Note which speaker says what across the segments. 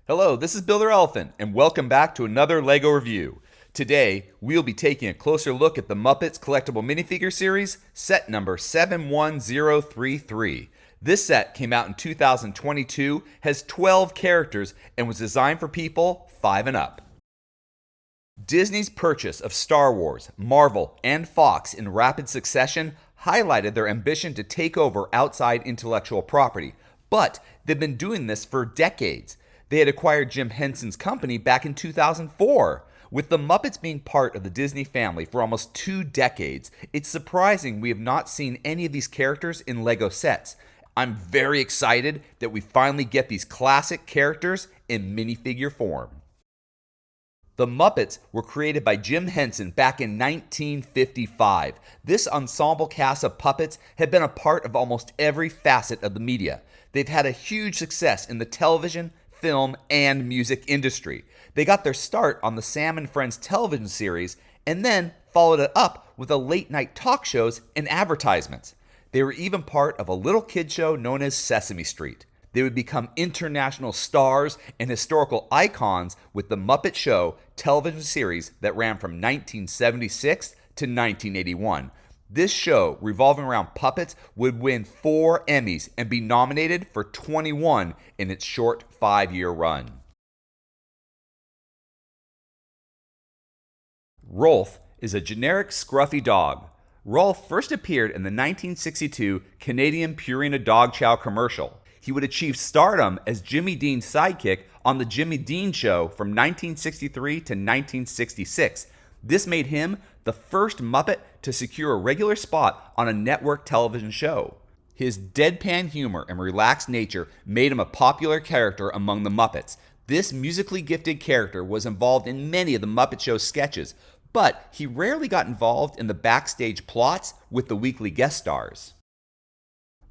Speaker 1: Hello, this is Builder Elephant, and welcome back to another LEGO review. Today, we'll be taking a closer look at the Muppets Collectable Minifigure series, set number 71033. This set came out in 2022, has 12 characters, and was designed for people 5 and up. Disney's purchase of Star Wars, Marvel, and Fox in rapid succession highlighted their ambition to take over outside intellectual property, but they've been doing this for decades. They had acquired Jim Henson's company back in 2004. With the Muppets being part of the Disney family for almost 2 decades, it's surprising we have not seen any of these characters in LEGO sets. I'm very excited that we finally get these classic characters in minifigure form. The Muppets were created by Jim Henson back in 1955. This ensemble cast of puppets had been a part of almost every facet of the media. They've had a huge success in the television, film, and music industry. They got their start on the Sam and Friends television series and then followed it up with a late-night talk shows and advertisements. They were even part of a little kid show known as Sesame Street. They would become international stars and historical icons with the Muppet Show television series that ran from 1976 to 1981. This show, revolving around puppets, would win 4 Emmys and be nominated for 21 in its short 5-year run. Rowlf is a generic scruffy dog. Rowlf first appeared in the 1962 Canadian Purina Dog Chow commercial. He would achieve stardom as Jimmy Dean's sidekick on The Jimmy Dean Show from 1963 to 1966. This made him the first Muppet to secure a regular spot on a network television show. His deadpan humor and relaxed nature made him a popular character among the Muppets. This musically gifted character was involved in many of the Muppet Show sketches, but he rarely got involved in the backstage plots with the weekly guest stars.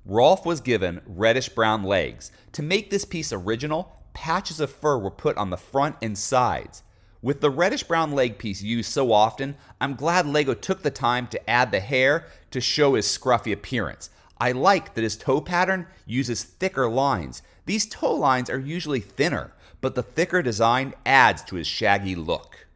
Speaker 1: Rowlf was given reddish-brown legs. To make this piece original, patches of fur were put on the front and sides. With the reddish-brown leg piece used so often, I'm glad LEGO took the time to add the hair to show his scruffy appearance. I like that his toe pattern uses thicker lines. These toe lines are usually thinner, but the thicker design adds to his shaggy look.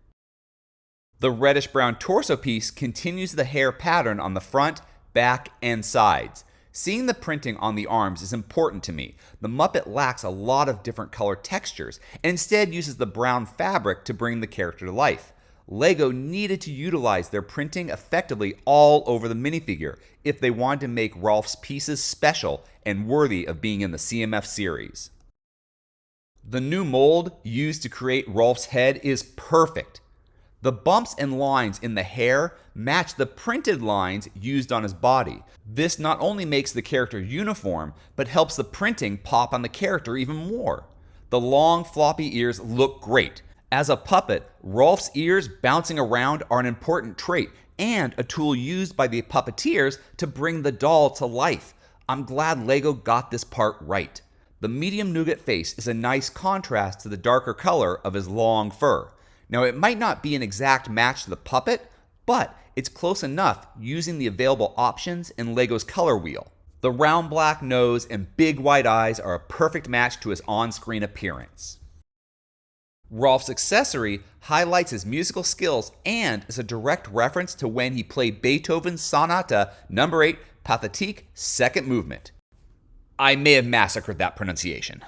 Speaker 1: The reddish-brown torso piece continues the hair pattern on the front, back, and sides. Seeing the printing on the arms is important to me. The Muppet lacks a lot of different color textures and instead uses the brown fabric to bring the character to life. LEGO needed to utilize their printing effectively all over the minifigure if they wanted to make Rowlf's pieces special and worthy of being in the CMF series. The new mold used to create Rowlf's head is perfect. The bumps and lines in the hair match the printed lines used on his body. This not only makes the character uniform, but helps the printing pop on the character even more. The long floppy ears look great. As a puppet, Rowlf's ears bouncing around are an important trait and a tool used by the puppeteers to bring the doll to life. I'm glad LEGO got this part right. The medium nougat face is a nice contrast to the darker color of his long fur. Now, it might not be an exact match to the puppet, but it's close enough using the available options in LEGO's color wheel. The round black nose and big white eyes are a perfect match to his on-screen appearance. Rowlf's accessory highlights his musical skills and is a direct reference to when he played Beethoven's Sonata No. 8 Pathétique second movement. I may have massacred that pronunciation.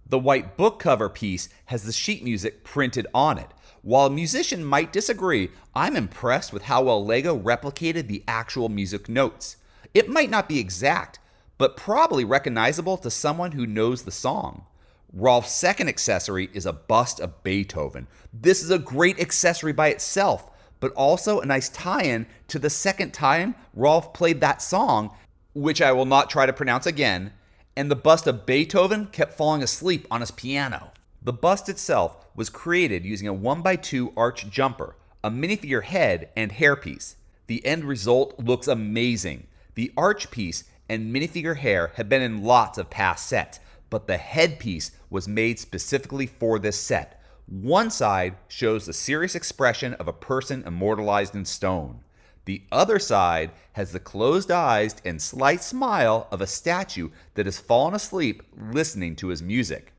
Speaker 1: The white book cover piece has the sheet music printed on it. While a musician might disagree, I'm impressed with how well LEGO replicated the actual music notes. It might not be exact, but probably recognizable to someone who knows the song. Rowlf's second accessory is a bust of Beethoven. This is a great accessory by itself, but also a nice tie-in to the second time Rowlf played that song, which I will not try to pronounce again, and the bust of Beethoven kept falling asleep on his piano. The bust itself was created using a 1x2 arch jumper, a minifigure head, and hairpiece. The end result looks amazing. The arch piece and minifigure hair have been in lots of past sets, but the headpiece was made specifically for this set. One side shows the serious expression of a person immortalized in stone. The other side has the closed eyes and slight smile of a statue that has fallen asleep listening to his music.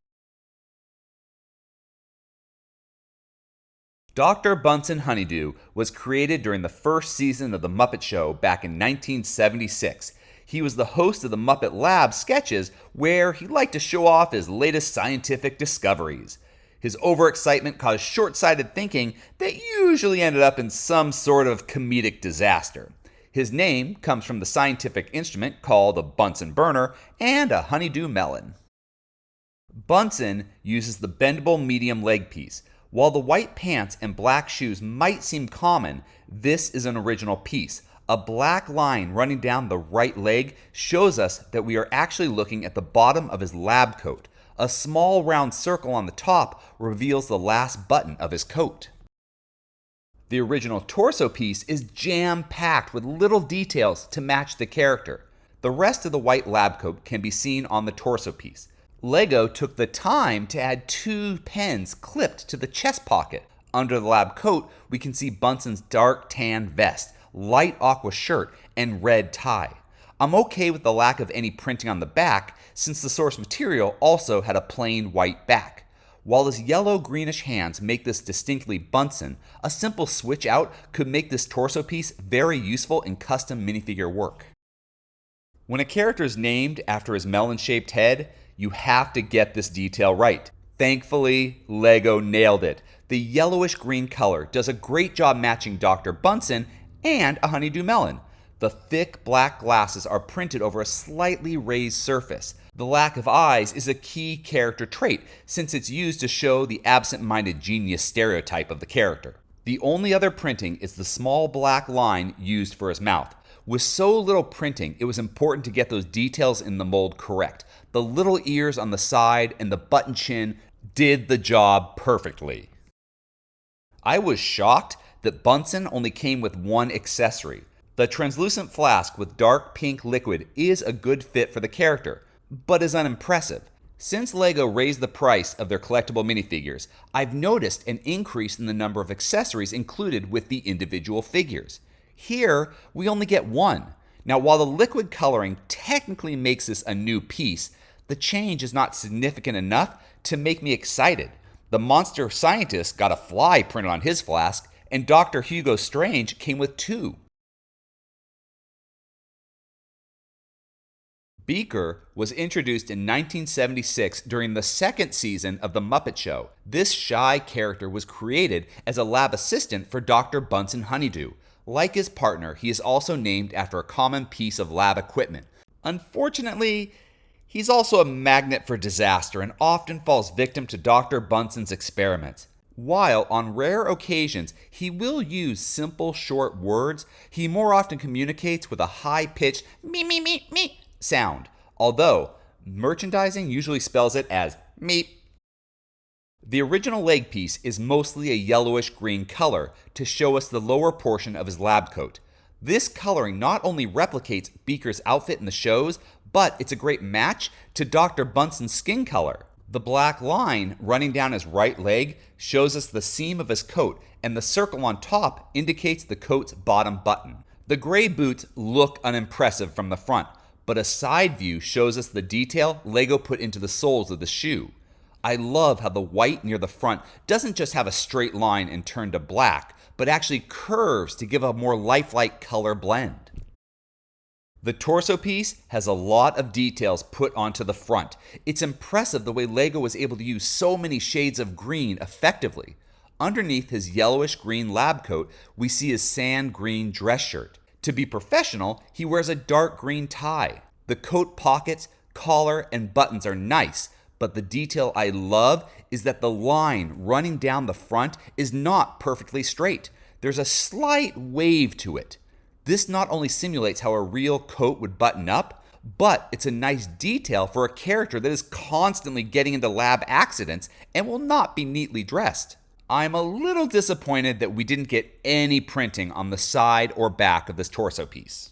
Speaker 1: Dr. Bunsen Honeydew was created during the first season of The Muppet Show back in 1976. He was the host of the Muppet Lab sketches, where he liked to show off his latest scientific discoveries. His overexcitement caused short-sighted thinking that usually ended up in some sort of comedic disaster. His name comes from the scientific instrument called a Bunsen burner and a honeydew melon. Bunsen uses the bendable medium leg piece. While the white pants and black shoes might seem common, this is an original piece. A black line running down the right leg shows us that we are actually looking at the bottom of his lab coat. A small round circle on the top reveals the last button of his coat. The original torso piece is jam-packed with little details to match the character. The rest of the white lab coat can be seen on the torso piece. Lego took the time to add 2 pens clipped to the chest pocket. Under the lab coat, we can see Bunsen's dark tan vest, light aqua shirt, and red tie. I'm okay with the lack of any printing on the back, since the source material also had a plain white back. While his yellow-greenish hands make this distinctly Bunsen, a simple switch out could make this torso piece very useful in custom minifigure work. When a character is named after his melon-shaped head, you have to get this detail right. Thankfully, Lego nailed it. The yellowish-green color does a great job matching Dr. Bunsen and a honeydew melon. The thick black glasses are printed over a slightly raised surface. The lack of eyes is a key character trait, since it's used to show the absent-minded genius stereotype of the character. The only other printing is the small black line used for his mouth. With so little printing, it was important to get those details in the mold correct. The little ears on the side and the button chin did the job perfectly. I was shocked that Bunsen only came with one accessory. The translucent flask with dark pink liquid is a good fit for the character, but is unimpressive. Since Lego raised the price of their collectible minifigures, I've noticed an increase in the number of accessories included with the individual figures. Here, we only get one. Now, while the liquid coloring technically makes this a new piece, the change is not significant enough to make me excited. The monster scientist got a fly printed on his flask, and Dr. Hugo Strange came with 2. Beaker was introduced in 1976 during the second season of The Muppet Show. This shy character was created as a lab assistant for Dr. Bunsen Honeydew. Like his partner, he is also named after a common piece of lab equipment. Unfortunately, he's also a magnet for disaster and often falls victim to Dr. Bunsen's experiments. While on rare occasions he will use simple short words, he more often communicates with a high-pitched me sound, although merchandising usually spells it as meep. The original leg piece is mostly a yellowish-green color to show us the lower portion of his lab coat. This coloring not only replicates Beaker's outfit in the shows, but it's a great match to Dr. Bunsen's skin color. The black line running down his right leg shows us the seam of his coat, and the circle on top indicates the coat's bottom button. The gray boots look unimpressive from the front, but a side view shows us the detail Lego put into the soles of the shoe. I love how the white near the front doesn't just have a straight line and turn to black, but actually curves to give a more lifelike color blend. The torso piece has a lot of details put onto the front. It's impressive the way Lego was able to use so many shades of green effectively. Underneath his yellowish green lab coat, we see his sand green dress shirt. To be professional, he wears a dark green tie. The coat pockets, collar, and buttons are nice, but the detail I love is that the line running down the front is not perfectly straight. There's a slight wave to it. This not only simulates how a real coat would button up, but it's a nice detail for a character that is constantly getting into lab accidents and will not be neatly dressed. I'm a little disappointed that we didn't get any printing on the side or back of this torso piece.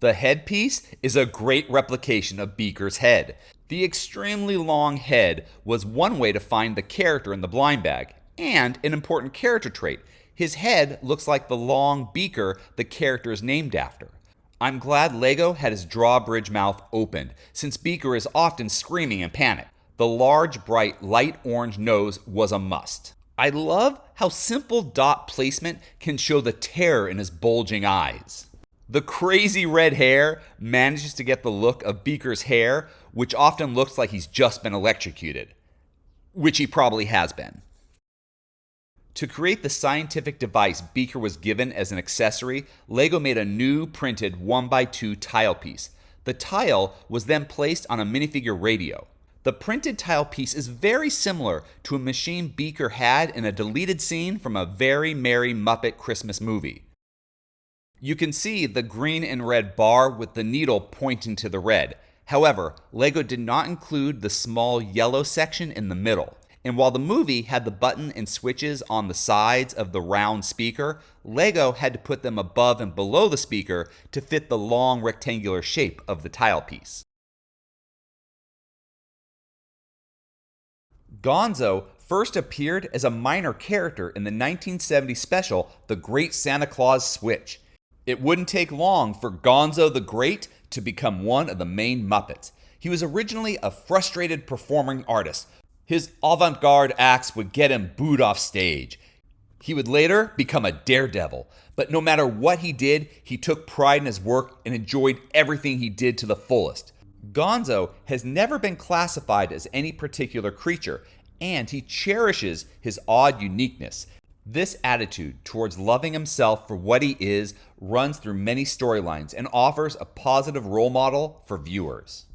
Speaker 1: The headpiece is a great replication of Beaker's head. The extremely long head was one way to find the character in the blind bag, and an important character trait. His head looks like the long beaker the character is named after. I'm glad Lego had his drawbridge mouth opened, since Beaker is often screaming in panic. The large, bright, light orange nose was a must. I love how simple dot placement can show the terror in his bulging eyes. The crazy red hair manages to get the look of Beaker's hair, which often looks like he's just been electrocuted, which he probably has been. To create the scientific device Beaker was given as an accessory, LEGO made a new printed 1x2 tile piece. The tile was then placed on a minifigure radio. The printed tile piece is very similar to a machine Beaker had in a deleted scene from a Very Merry Muppet Christmas movie. You can see the green and red bar with the needle pointing to the red. However, LEGO did not include the small yellow section in the middle. And while the movie had the button and switches on the sides of the round speaker, LEGO had to put them above and below the speaker to fit the long rectangular shape of the tile piece. Gonzo first appeared as a minor character in the 1970 special The Great Santa Claus Switch. It wouldn't take long for Gonzo the Great to become one of the main Muppets. He was originally a frustrated performing artist. His avant-garde acts would get him booed off stage. He would later become a daredevil, but no matter what he did, he took pride in his work and enjoyed everything he did to the fullest. Gonzo has never been classified as any particular creature, and he cherishes his odd uniqueness. This attitude towards loving himself for what he is runs through many storylines and offers a positive role model for viewers.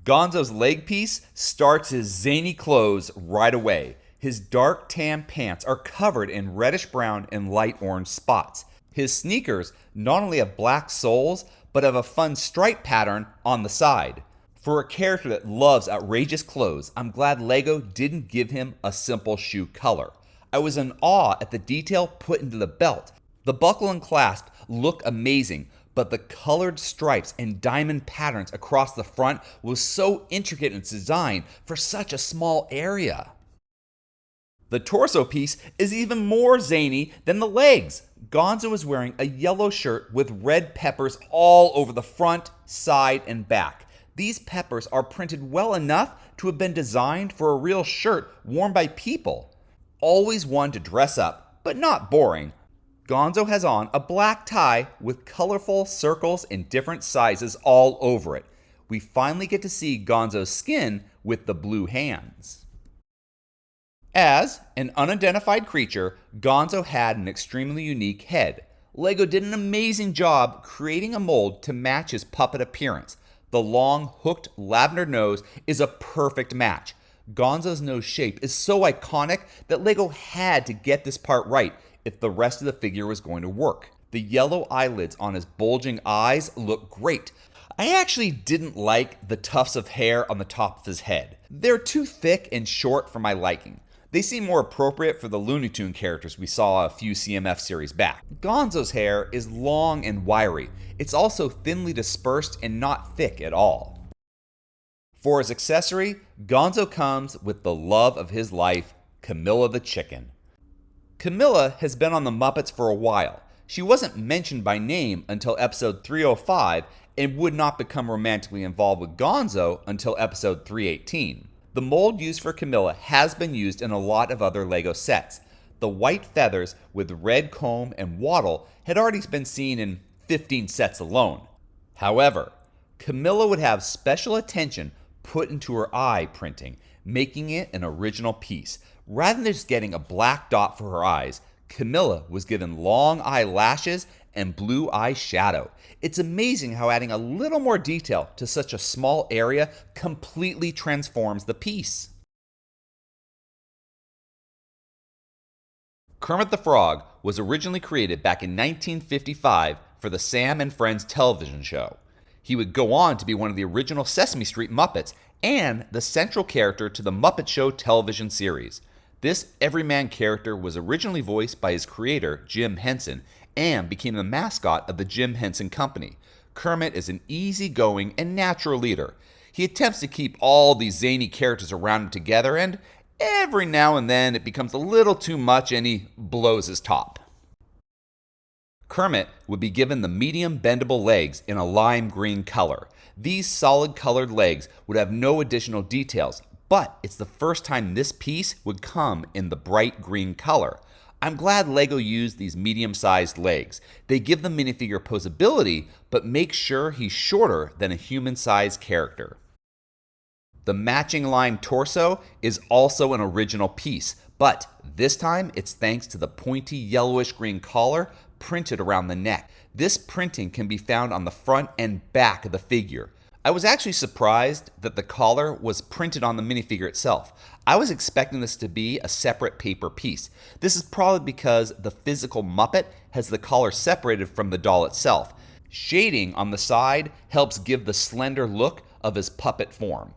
Speaker 1: Gonzo's leg piece starts his zany clothes right away. His dark tan pants are covered in reddish brown and light orange spots. His sneakers not only have black soles, but have a fun stripe pattern on the side. For a character that loves outrageous clothes, I'm glad LEGO didn't give him a simple shoe color. I was in awe at the detail put into the belt. The buckle and clasp look amazing, but the colored stripes and diamond patterns across the front was so intricate in its design for such a small area. The torso piece is even more zany than the legs. Gonzo is wearing a yellow shirt with red peppers all over the front, side, and back. These peppers are printed well enough to have been designed for a real shirt worn by people. Always one to dress up, but not boring. Gonzo has on a black tie with colorful circles in different sizes all over it. We finally get to see Gonzo's skin with the blue hands. As an unidentified creature, Gonzo had an extremely unique head. LEGO did an amazing job creating a mold to match his puppet appearance. The long, hooked lavender nose is a perfect match. Gonzo's nose shape is so iconic that LEGO had to get this part right if the rest of the figure was going to work. The yellow eyelids on his bulging eyes look great. I actually didn't like the tufts of hair on the top of his head. They're too thick and short for my liking. They seem more appropriate for the Looney Tunes characters we saw a few CMF series back. Gonzo's hair is long and wiry. It's also thinly dispersed and not thick at all. For his accessory, Gonzo comes with the love of his life, Camilla the chicken. Camilla has been on the Muppets for a while. She wasn't mentioned by name until episode 305 and would not become romantically involved with Gonzo until episode 318. The mold used for Camilla has been used in a lot of other LEGO sets. The white feathers with red comb and wattle had already been seen in 15 sets alone. However, Camilla would have special attention put into her eye printing, making it an original piece. Rather than just getting a black dot for her eyes, Camilla was given long eyelashes and blue eye shadow. It's amazing how adding a little more detail to such a small area completely transforms the piece. Kermit the Frog was originally created back in 1955 for the Sam and Friends television show. He would go on to be one of the original Sesame Street Muppets and the central character to the Muppet Show television series. This everyman character was originally voiced by his creator, Jim Henson, and became the mascot of the Jim Henson Company. Kermit is an easygoing and natural leader. He attempts to keep all these zany characters around him together, and every now and then it becomes a little too much and he blows his top. Kermit would be given the medium bendable legs in a lime green color. These solid colored legs would have no additional details, but it's the first time this piece would come in the bright green color. I'm glad LEGO used these medium-sized legs. They give the minifigure posability, but make sure he's shorter than a human-sized character. The matching line torso is also an original piece, but this time it's thanks to the pointy yellowish-green collar printed around the neck. This printing can be found on the front and back of the figure. I was actually surprised that the collar was printed on the minifigure itself. I was expecting this to be a separate paper piece. This is probably because the physical Muppet has the collar separated from the doll itself. Shading on the side helps give the slender look of his puppet form.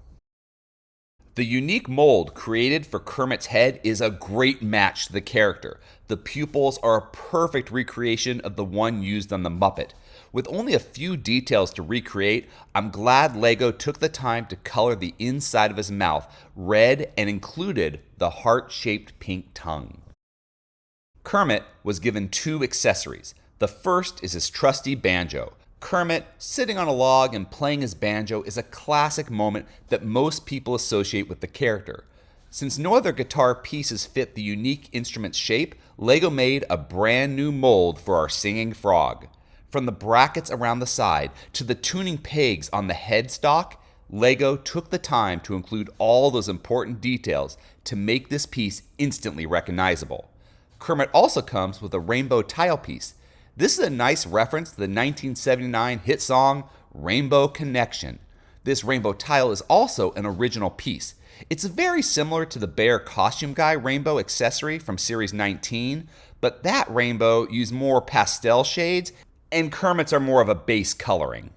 Speaker 1: The unique mold created for Kermit's head is a great match to the character. The pupils are a perfect recreation of the one used on the Muppet. With only a few details to recreate, I'm glad LEGO took the time to color the inside of his mouth red and included the heart-shaped pink tongue. Kermit was given 2 accessories. The first is his trusty banjo. Kermit sitting on a log and playing his banjo is a classic moment that most people associate with the character. Since no other guitar pieces fit the unique instrument's shape, LEGO made a brand new mold for our singing frog. From the brackets around the side to the tuning pegs on the headstock, LEGO took the time to include all those important details to make this piece instantly recognizable. Kermit also comes with a rainbow tile piece. This is a nice reference to the 1979 hit song Rainbow Connection. This rainbow tile is also an original piece. It's very similar to the Bear Costume Guy rainbow accessory from Series 19, but that rainbow used more pastel shades and Kermit's are more of a base coloring.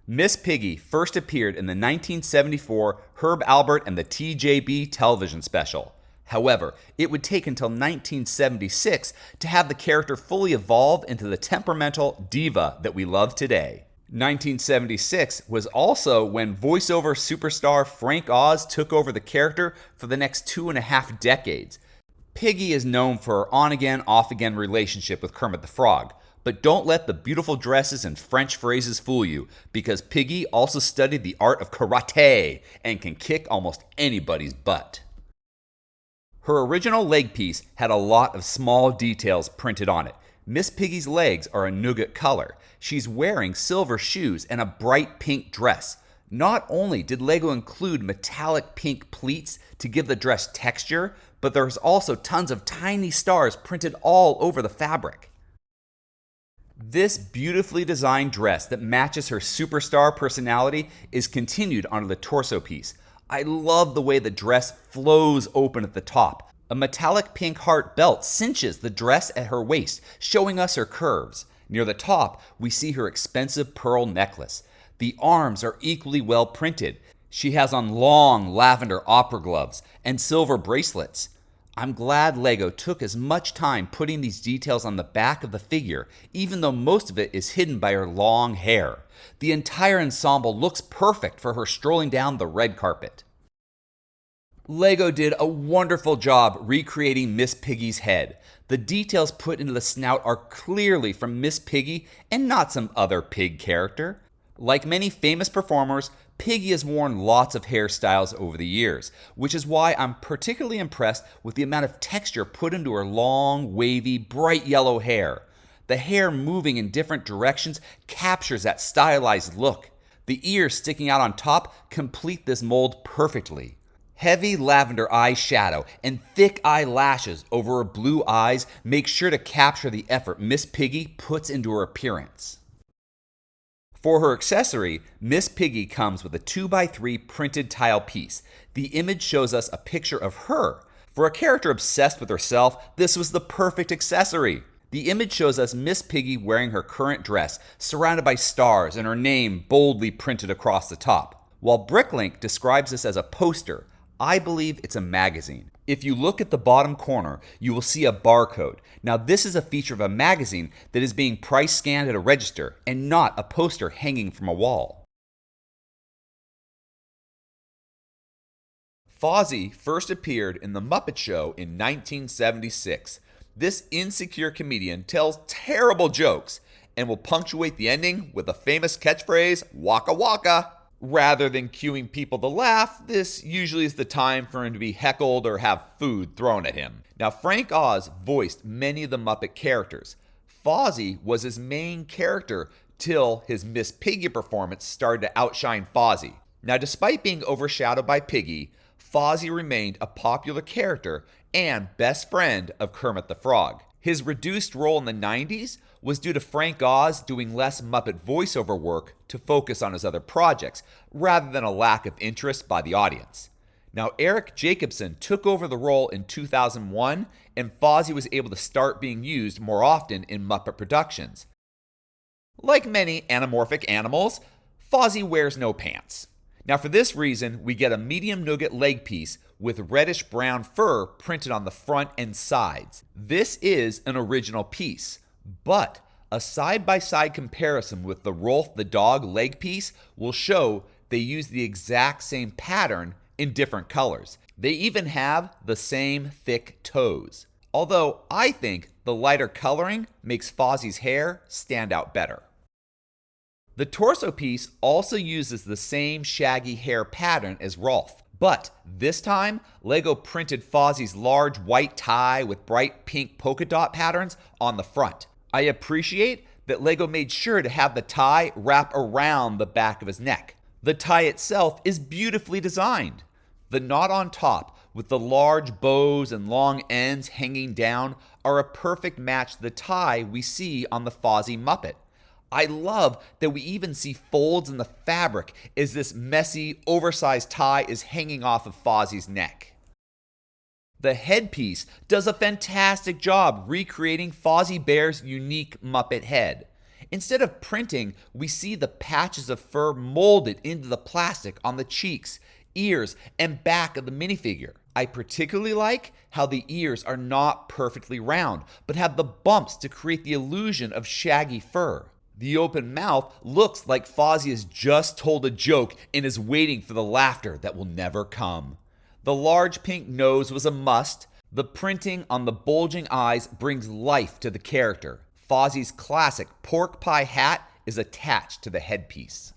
Speaker 1: Miss Piggy first appeared in the 1974 Herb Alpert and the TJB television special. However, it would take until 1976 to have the character fully evolve into the temperamental diva that we love today. 1976 was also when voiceover superstar Frank Oz took over the character for the next 2.5 decades. Piggy is known for her on-again, off-again relationship with Kermit the Frog, but don't let the beautiful dresses and French phrases fool you, because Piggy also studied the art of karate and can kick almost anybody's butt. Her original leg piece had a lot of small details printed on it. Miss Piggy's legs are a nougat color. She's wearing silver shoes and a bright pink dress. Not only did LEGO include metallic pink pleats to give the dress texture, but there's also tons of tiny stars printed all over the fabric. This beautifully designed dress that matches her superstar personality is continued onto the torso piece. I love the way the dress flows open at the top. A metallic pink heart belt cinches the dress at her waist, showing us her curves. Near the top, we see her expensive pearl necklace. The arms are equally well printed. She has on long lavender opera gloves and silver bracelets. I'm glad LEGO took as much time putting these details on the back of the figure, even though most of it is hidden by her long hair. The entire ensemble looks perfect for her strolling down the red carpet. LEGO did a wonderful job recreating Miss Piggy's head. The details put into the snout are clearly from Miss Piggy and not some other pig character. Like many famous performers, Piggy has worn lots of hairstyles over the years, which is why I'm particularly impressed with the amount of texture put into her long, wavy, bright yellow hair. The hair moving in different directions captures that stylized look. The ears sticking out on top complete this mold perfectly. Heavy lavender eyeshadow and thick eyelashes over her blue eyes make sure to capture the effort Miss Piggy puts into her appearance. For her accessory, Miss Piggy comes with a 2x3 printed tile piece. The image shows us a picture of her. For a character obsessed with herself, this was the perfect accessory. The image shows us Miss Piggy wearing her current dress, surrounded by stars and her name boldly printed across the top. While Bricklink describes this as a poster, I believe it's a magazine. If you look at the bottom corner, you will see a barcode. Now this is a feature of a magazine that is being price scanned at a register and not a poster hanging from a wall. Fozzie first appeared in The Muppet Show in 1976. This insecure comedian tells terrible jokes, and will punctuate the ending with a famous catchphrase, "Waka waka." Rather than cueing people to laugh, this usually is the time for him to be heckled or have food thrown at him. Now, Frank Oz voiced many of the Muppet characters. Fozzie was his main character till his Miss Piggy performance started to outshine Fozzie. Now, despite being overshadowed by Piggy, Fozzie remained a popular character and best friend of Kermit the Frog. His reduced role in the 90s was due to Frank Oz doing less Muppet voiceover work to focus on his other projects, rather than a lack of interest by the audience. Now, Eric Jacobson took over the role in 2001, and Fozzie was able to start being used more often in Muppet productions. Like many anamorphic animals, Fozzie wears no pants. Now, for this reason, we get a medium nougat leg piece with reddish-brown fur printed on the front and sides. This is an original piece, but a side-by-side comparison with the Rowlf the Dog leg piece will show they use the exact same pattern in different colors. They even have the same thick toes. Although I think the lighter coloring makes Fozzie's hair stand out better. The torso piece also uses the same shaggy hair pattern as Rowlf, but this time LEGO printed Fozzie's large white tie with bright pink polka dot patterns on the front. I appreciate that LEGO made sure to have the tie wrap around the back of his neck. The tie itself is beautifully designed. The knot on top with the large bows and long ends hanging down are a perfect match to the tie we see on the Fozzie Muppet. I love that we even see folds in the fabric as this messy, oversized tie is hanging off of Fozzie's neck. The headpiece does a fantastic job recreating Fozzie Bear's unique Muppet head. Instead of printing, we see the patches of fur molded into the plastic on the cheeks, ears, and back of the minifigure. I particularly like how the ears are not perfectly round, but have the bumps to create the illusion of shaggy fur. The open mouth looks like Fozzie has just told a joke and is waiting for the laughter that will never come. The large pink nose was a must. The printing on the bulging eyes brings life to the character. Fozzie's classic pork pie hat is attached to the headpiece.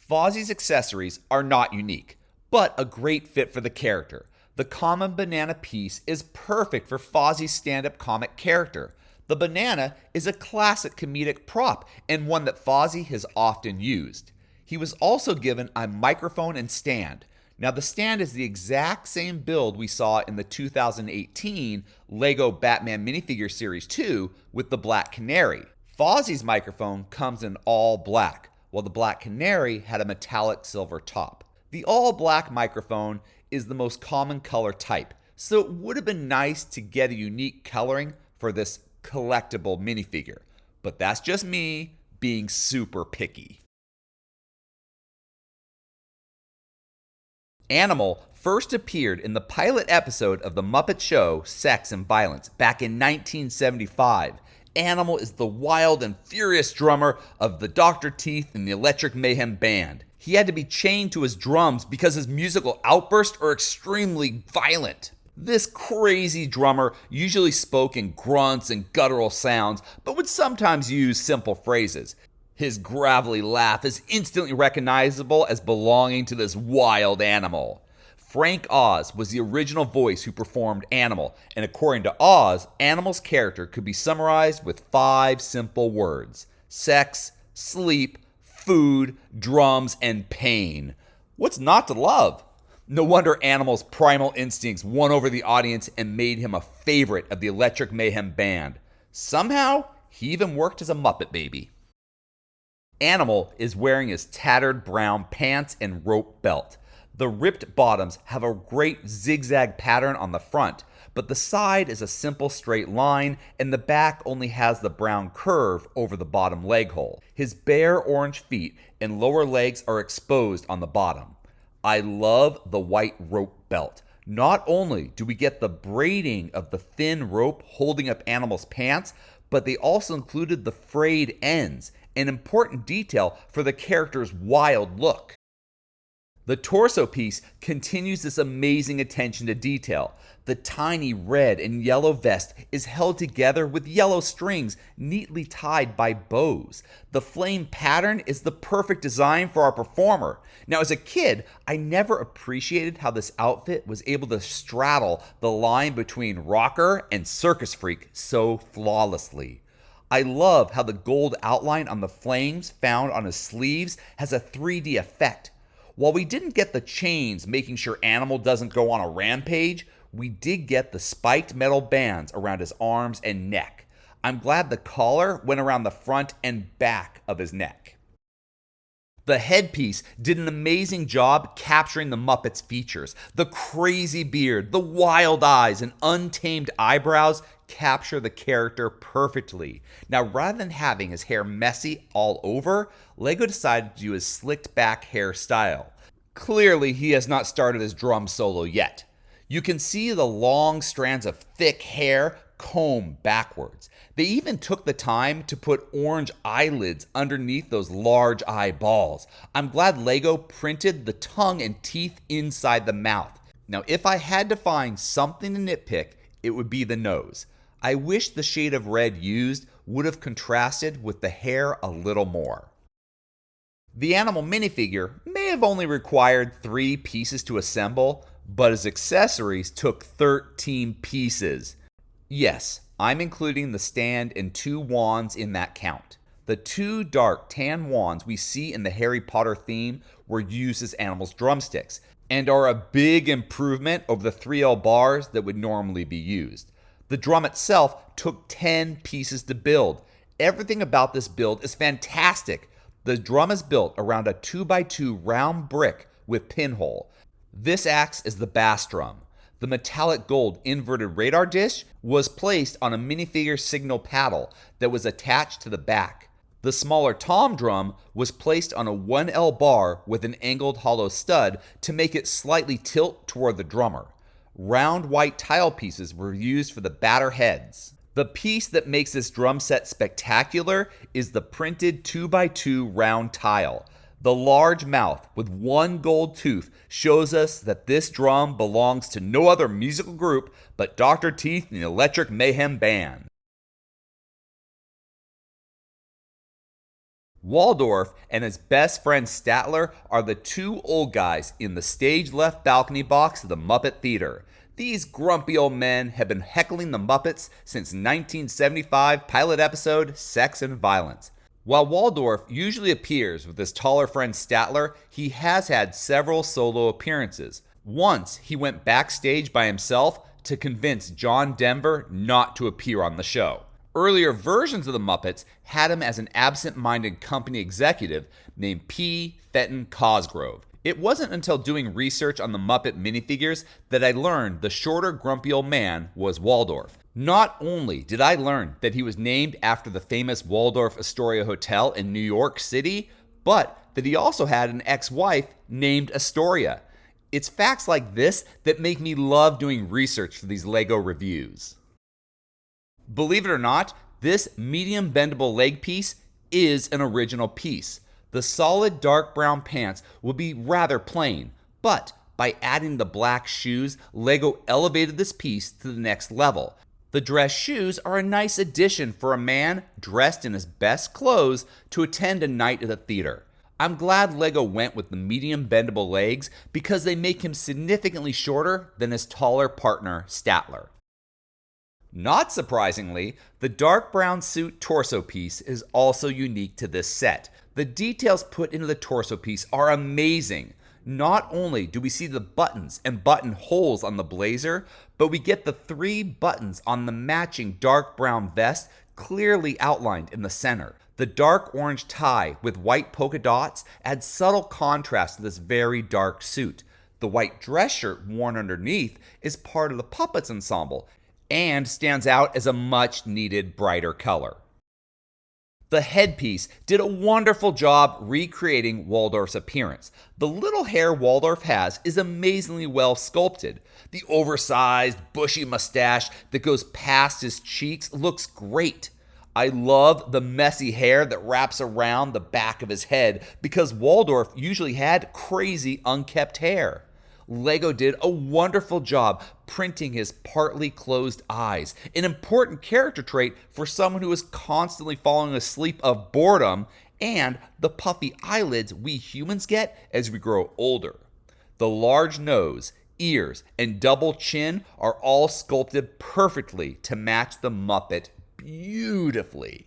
Speaker 1: Fozzie's accessories are not unique, but a great fit for the character. The common banana piece is perfect for Fozzie's stand-up comic character. The banana is a classic comedic prop and one that Fozzie has often used. He was also given a microphone and stand. Now, the stand is the exact same build we saw in the 2018 LEGO Batman Minifigure Series 2 with the Black Canary. Fozzie's microphone comes in all black, while the Black Canary had a metallic silver top. The all black microphone is the most common color type, so it would have been nice to get a unique coloring for this collectible minifigure, but that's just me being super picky. Animal first appeared in the pilot episode of the Muppet Show Sex and Violence back in 1975. Animal is the wild and furious drummer of the Dr. Teeth and the Electric Mayhem Band. He had to be chained to his drums because his musical outbursts are extremely violent. This crazy drummer usually spoke in grunts and guttural sounds, but would sometimes use simple phrases. His gravelly laugh is instantly recognizable as belonging to this wild animal. Frank Oz was the original voice who performed Animal, and according to Oz, Animal's character could be summarized with 5 simple words: sex, sleep, food, drums, and pain. What's not to love? No wonder Animal's primal instincts won over the audience and made him a favorite of the Electric Mayhem Band. Somehow, he even worked as a Muppet Baby. Animal is wearing his tattered brown pants and rope belt. The ripped bottoms have a great zigzag pattern on the front, but the side is a simple straight line and the back only has the brown curve over the bottom leg hole. His bare orange feet and lower legs are exposed on the bottom. I love the white rope belt. Not only do we get the braiding of the thin rope holding up Animal's pants, but they also included the frayed ends, an important detail for the character's wild look. The torso piece continues this amazing attention to detail. The tiny red and yellow vest is held together with yellow strings neatly tied by bows. The flame pattern is the perfect design for our performer. Now, as a kid, I never appreciated how this outfit was able to straddle the line between rocker and circus freak so flawlessly. I love how the gold outline on the flames found on his sleeves has a 3D effect. While we didn't get the chains making sure Animal doesn't go on a rampage, we did get the spiked metal bands around his arms and neck. I'm glad the collar went around the front and back of his neck. The headpiece did an amazing job capturing the Muppets' features. The crazy beard, the wild eyes, and untamed eyebrows capture the character perfectly. Now, rather than having his hair messy all over, Lego decided to do his slicked back hairstyle. Clearly, he has not started his drum solo yet. You can see the long strands of thick hair comb backwards. They even took the time to put orange eyelids underneath those large eyeballs. I'm glad Lego printed the tongue and teeth inside the mouth. Now, if I had to find something to nitpick, it would be the nose. I wish the shade of red used would have contrasted with the hair a little more. The Animal minifigure may have only required 3 pieces to assemble, but his accessories took 13 pieces. Yes, I'm including the stand and 2 wands in that count. The 2 dark tan wands we see in the Harry Potter theme were used as Animal's drumsticks, and are a big improvement over the 3L bars that would normally be used. The drum itself took 10 pieces to build. Everything about this build is fantastic. The drum is built around a 2x2 round brick with pinhole. This acts as the bass drum. The metallic gold inverted radar dish was placed on a minifigure signal paddle that was attached to the back. The smaller tom drum was placed on a 1L bar with an angled hollow stud to make it slightly tilt toward the drummer. Round white tile pieces were used for the batter heads. The piece that makes this drum set spectacular is the printed 2x2 round tile. The large mouth with 1 gold tooth shows us that this drum belongs to no other musical group but Dr. Teeth and the Electric Mayhem Band. Waldorf and his best friend Statler are the 2 old guys in the stage left balcony box of the Muppet Theater. These grumpy old men have been heckling the Muppets since 1975 pilot episode Sex and Violence. While Waldorf usually appears with his taller friend Statler, he has had several solo appearances. Once, he went backstage by himself to convince John Denver not to appear on the show. Earlier versions of the Muppets had him as an absent-minded company executive named P. Fenton Cosgrove. It wasn't until doing research on the Muppet minifigures that I learned the shorter, grumpy old man was Waldorf. Not only did I learn that he was named after the famous Waldorf Astoria Hotel in New York City, but that he also had an ex-wife named Astoria. It's facts like this that make me love doing research for these Lego reviews. Believe it or not, this medium bendable leg piece is an original piece. The solid dark brown pants would be rather plain, but by adding the black shoes, Lego elevated this piece to the next level. The dress shoes are a nice addition for a man dressed in his best clothes to attend a night at the theater. I'm glad Lego went with the medium bendable legs because they make him significantly shorter than his taller partner, Statler. Not surprisingly, the dark brown suit torso piece is also unique to this set. The details put into the torso piece are amazing. Not only do we see the buttons and button holes on the blazer, but we get the 3 buttons on the matching dark brown vest clearly outlined in the center. The dark orange tie with white polka dots adds subtle contrast to this very dark suit. The white dress shirt worn underneath is part of the Puppets ensemble and stands out as a much needed brighter color. The headpiece did a wonderful job recreating Waldorf's appearance. The little hair Waldorf has is amazingly well sculpted. The oversized, bushy mustache that goes past his cheeks looks great. I love the messy hair that wraps around the back of his head because Waldorf usually had crazy unkept hair. Lego did a wonderful job printing his partly closed eyes, an important character trait for someone who is constantly falling asleep of boredom, and the puffy eyelids we humans get as we grow older. The large nose, ears, and double chin are all sculpted perfectly to match the Muppet beautifully.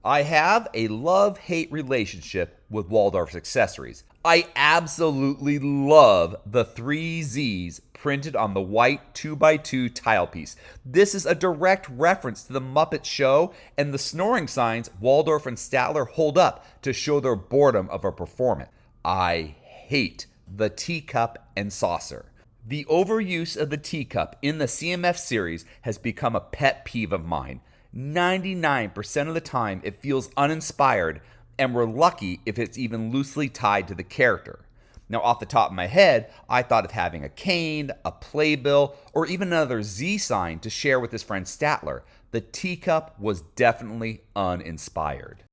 Speaker 1: I have a love-hate relationship with Waldorf's accessories. I absolutely love the 3 Z's printed on the white 2x2 tile piece. This is a direct reference to the Muppet Show and the snoring signs Waldorf and Statler hold up to show their boredom of a performance. I hate the teacup and saucer. The overuse of the teacup in the CMF series has become a pet peeve of mine. 99% of the time it feels uninspired, and we're lucky if it's even loosely tied to the character. Now, off the top of my head, I thought of having a cane, a playbill, or even another Z sign to share with his friend Statler. The teacup was definitely uninspired.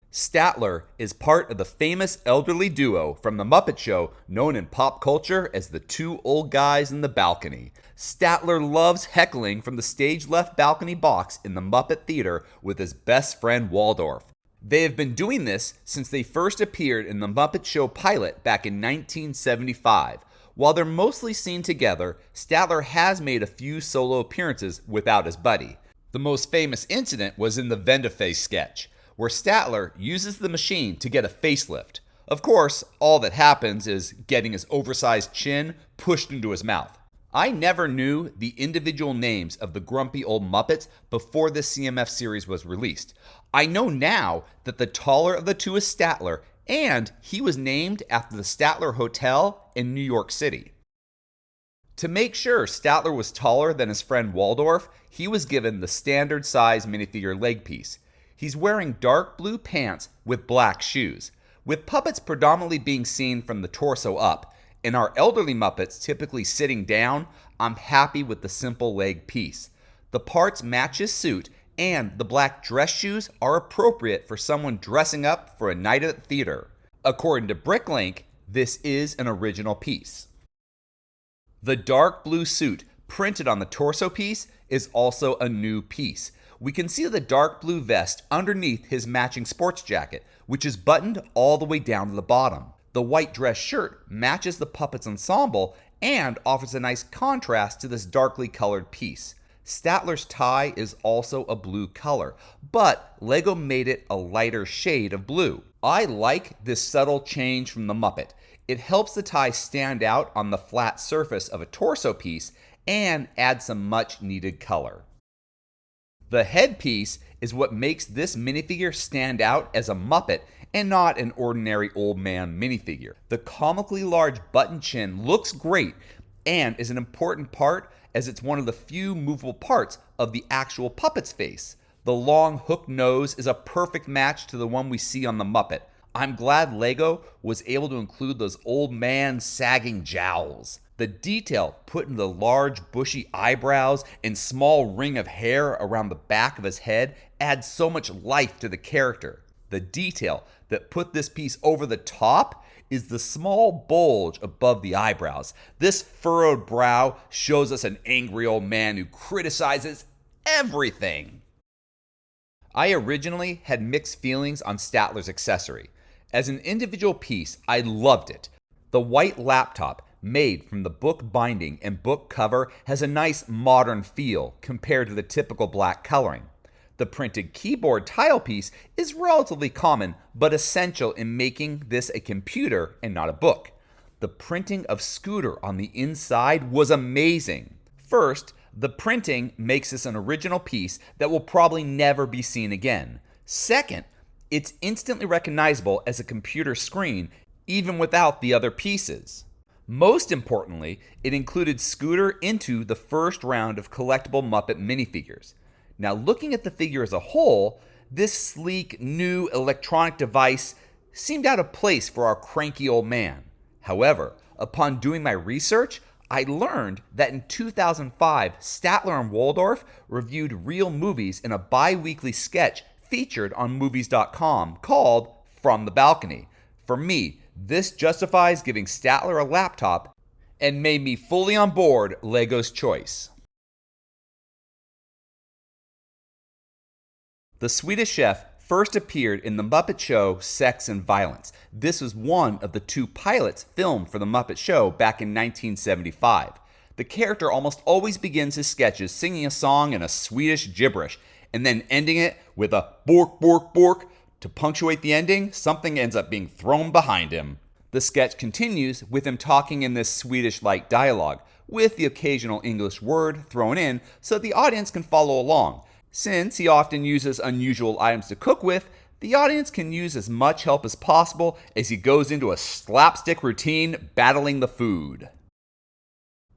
Speaker 1: Statler is part of the famous elderly duo from The Muppet Show known in pop culture as the 2 old guys in the balcony. Statler loves heckling from the stage left balcony box in the Muppet Theater with his best friend Waldorf. They have been doing this since they first appeared in the Muppet Show pilot back in 1975. While they're mostly seen together, Statler has made a few solo appearances without his buddy. The most famous incident was in the Vendaface sketch, where Statler uses the machine to get a facelift. Of course, all that happens is getting his oversized chin pushed into his mouth. I never knew the individual names of the grumpy old Muppets before this CMF series was released. I know now that the taller of the two is Statler, and he was named after the Statler Hotel in New York City. To make sure Statler was taller than his friend Waldorf, he was given the standard size minifigure leg piece. He's wearing dark blue pants with black shoes, with puppets predominantly being seen from the torso up, and our elderly Muppets typically sitting down. I'm happy with the simple leg piece. The parts match his suit, and the black dress shoes are appropriate for someone dressing up for a night at the theater. According to Bricklink, this is an original piece. The dark blue suit printed on the torso piece is also a new piece. We can see the dark blue vest underneath his matching sports jacket, which is buttoned all the way down to the bottom. The white dress shirt matches the puppet's ensemble and offers a nice contrast to this darkly colored piece. Statler's tie is also a blue color, but Lego made it a lighter shade of blue. I like this subtle change from the Muppet. It helps the tie stand out on the flat surface of a torso piece and adds some much needed color. The headpiece is what makes this minifigure stand out as a Muppet and not an ordinary old man minifigure. The comically large button chin looks great and is an important part as it's one of the few movable parts of the actual puppet's face. The long hooked nose is a perfect match to the one we see on the Muppet. I'm glad Lego was able to include those old man sagging jowls. The detail put in the large bushy eyebrows and small ring of hair around the back of his head adds so much life to the character. The detail that put this piece over the top is the small bulge above the eyebrows. This furrowed brow shows us an angry old man who criticizes everything. I originally had mixed feelings on Statler's accessory. As an individual piece, I loved it. The white laptop, made from the book binding and book cover, has a nice modern feel compared to the typical black coloring. The printed keyboard tile piece is relatively common but essential in making this a computer and not a book. The printing of Scooter on the inside was amazing. First, the printing makes this an original piece that will probably never be seen again. Second, it's instantly recognizable as a computer screen even without the other pieces. Most importantly, it included Scooter into the first round of collectible Muppet minifigures. Now, looking at the figure as a whole, this sleek, new electronic device seemed out of place for our cranky old man. However, upon doing my research, I learned that in 2005, Statler and Waldorf reviewed real movies in a bi-weekly sketch featured on movies.com called From the Balcony. For me, this justifies giving Statler a laptop and made me fully on board Lego's choice. The Swedish Chef first appeared in the Muppet Show Sex and Violence. This was one of the 2 pilots filmed for the Muppet Show back in 1975. The character almost always begins his sketches singing a song in a Swedish gibberish, and then ending it with a bork, bork, bork. To punctuate the ending, something ends up being thrown behind him. The sketch continues with him talking in this Swedish-like dialogue, with the occasional English word thrown in so the audience can follow along. Since he often uses unusual items to cook with, the audience can use as much help as possible as he goes into a slapstick routine battling the food.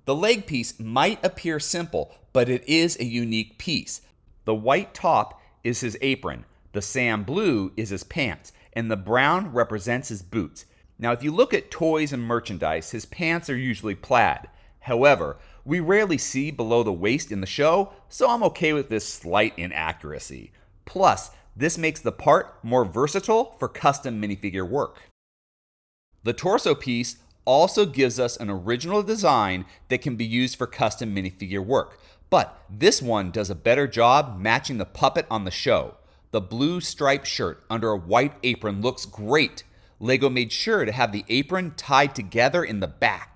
Speaker 1: The leg piece might appear simple, but it is a unique piece. The white top is his apron, the sand blue is his pants, and the brown represents his boots. Now, if you look at toys and merchandise, his pants are usually plaid. However, we rarely see below the waist in the show, so I'm okay with this slight inaccuracy. Plus, this makes the part more versatile for custom minifigure work. The torso piece also gives us an original design that can be used for custom minifigure work, but this one does a better job matching the puppet on the show. The blue striped shirt under a white apron looks great. Lego made sure to have the apron tied together in the back.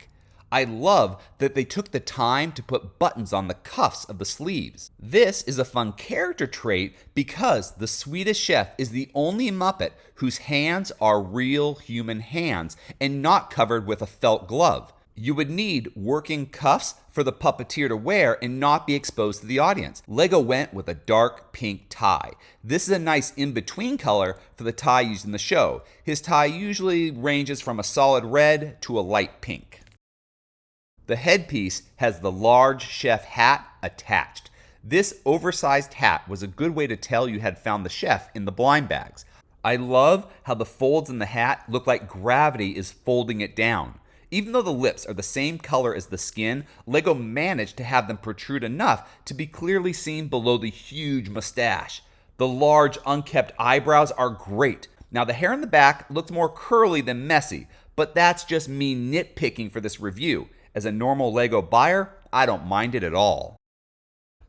Speaker 1: I love that they took the time to put buttons on the cuffs of the sleeves. This is a fun character trait because the Swedish Chef is the only Muppet whose hands are real human hands and not covered with a felt glove. You would need working cuffs for the puppeteer to wear and not be exposed to the audience. Lego went with a dark pink tie. This is a nice in-between color for the tie used in the show. His tie usually ranges from a solid red to a light pink. The headpiece has the large chef hat attached. This oversized hat was a good way to tell you had found the chef in the blind bags. I love how the folds in the hat look like gravity is folding it down. Even though the lips are the same color as the skin, Lego managed to have them protrude enough to be clearly seen below the huge mustache. The large, unkept eyebrows are great. Now, the hair in the back looks more curly than messy, but that's just me nitpicking for this review. As a normal Lego buyer, I don't mind it at all.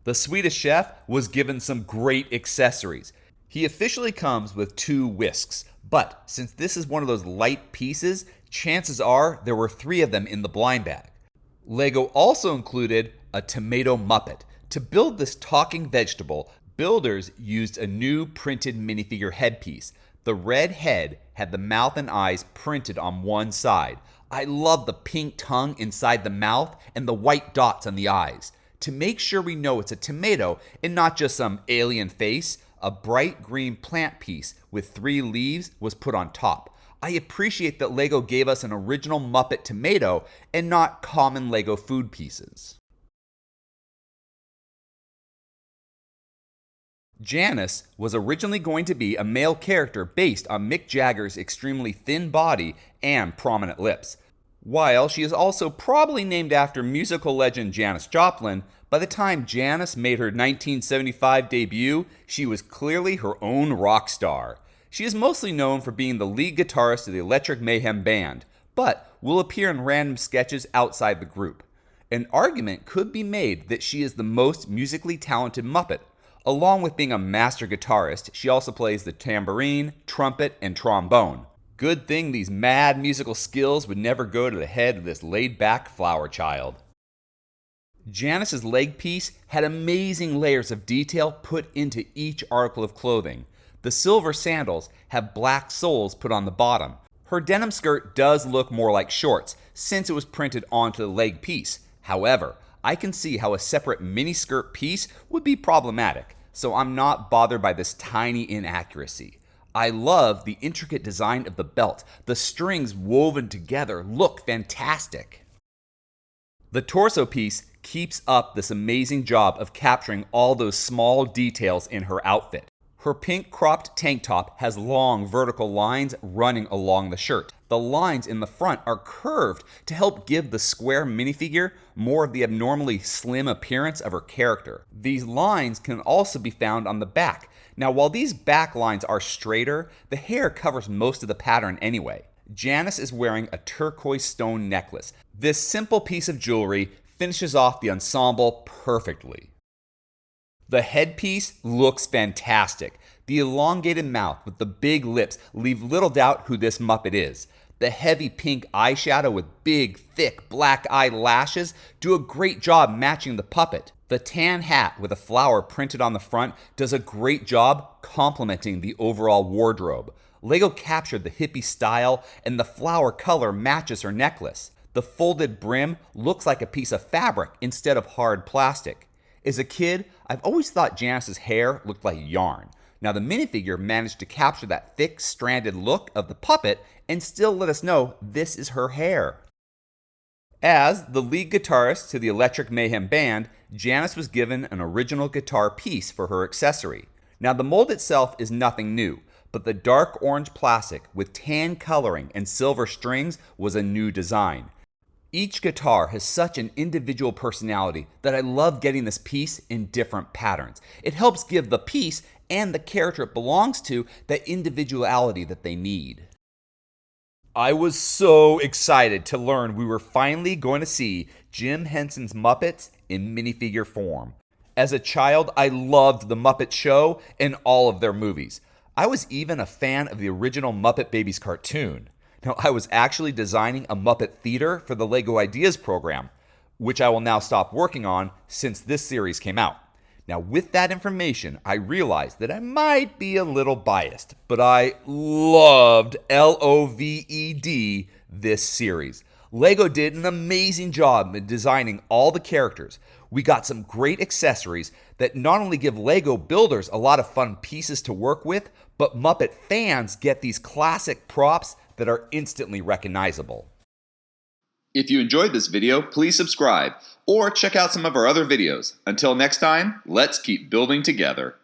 Speaker 1: The Swedish Chef was given some great accessories. He officially comes with 2 whisks, but since this is one of those light pieces, chances are there were 3 of them in the blind bag. Lego also included a tomato Muppet. To build this talking vegetable, builders used a new printed minifigure headpiece. The red head had the mouth and eyes printed on one side. I love the pink tongue inside the mouth and the white dots on the eyes. To make sure we know it's a tomato and not just some alien face, a bright green plant piece with 3 leaves was put on top. I appreciate that Lego gave us an original Muppet tomato and not common Lego food pieces. Janice was originally going to be a male character based on Mick Jagger's extremely thin body and prominent lips. While she is also probably named after musical legend Janis Joplin, by the time Janice made her 1975 debut, she was clearly her own rock star. She is mostly known for being the lead guitarist of the Electric Mayhem Band, but will appear in random sketches outside the group. An argument could be made that she is the most musically talented Muppet. Along with being a master guitarist, she also plays the tambourine, trumpet, and trombone. Good thing these mad musical skills would never go to the head of this laid-back flower child. Janice's leg piece had amazing layers of detail put into each article of clothing. The silver sandals have black soles put on the bottom. Her denim skirt does look more like shorts since it was printed onto the leg piece. However, I can see how a separate mini skirt piece would be problematic, so I'm not bothered by this tiny inaccuracy. I love the intricate design of the belt. The strings woven together look fantastic. The torso piece keeps up this amazing job of capturing all those small details in her outfit. Her pink cropped tank top has long vertical lines running along the shirt. The lines in the front are curved to help give the square minifigure more of the abnormally slim appearance of her character. These lines can also be found on the back. Now, while these back lines are straighter, the hair covers most of the pattern anyway. Janice is wearing a turquoise stone necklace. This simple piece of jewelry finishes off the ensemble perfectly. The headpiece looks fantastic. The elongated mouth with the big lips leave little doubt who this Muppet is. The heavy pink eyeshadow with big, thick black eyelashes do a great job matching the puppet. The tan hat with a flower printed on the front does a great job complementing the overall wardrobe. Lego captured the hippie style, and the flower color matches her necklace. The folded brim looks like a piece of fabric instead of hard plastic. As a kid, I've always thought Janice's hair looked like yarn. Now, the minifigure managed to capture that thick, stranded look of the puppet and still let us know this is her hair. As the lead guitarist to the Electric Mayhem Band, Janice was given an original guitar piece for her accessory. Now, the mold itself is nothing new, but the dark orange plastic with tan coloring and silver strings was a new design. Each guitar has such an individual personality that I love getting this piece in different patterns. It helps give the piece and the character it belongs to that individuality that they need. I was so excited to learn we were finally going to see Jim Henson's Muppets in minifigure form. As a child, I loved the Muppet Show and all of their movies. I was even a fan of the original Muppet Babies cartoon. Now, I was actually designing a Muppet theater for the LEGO Ideas program, which I will now stop working on since this series came out. Now, with that information, I realized that I might be a little biased, but I loved LOVED this series. LEGO did an amazing job in designing all the characters. We got some great accessories that not only give LEGO builders a lot of fun pieces to work with, but Muppet fans get these classic props that are instantly recognizable. If you enjoyed this video, please subscribe or check out some of our other videos. Until next time, let's keep building together.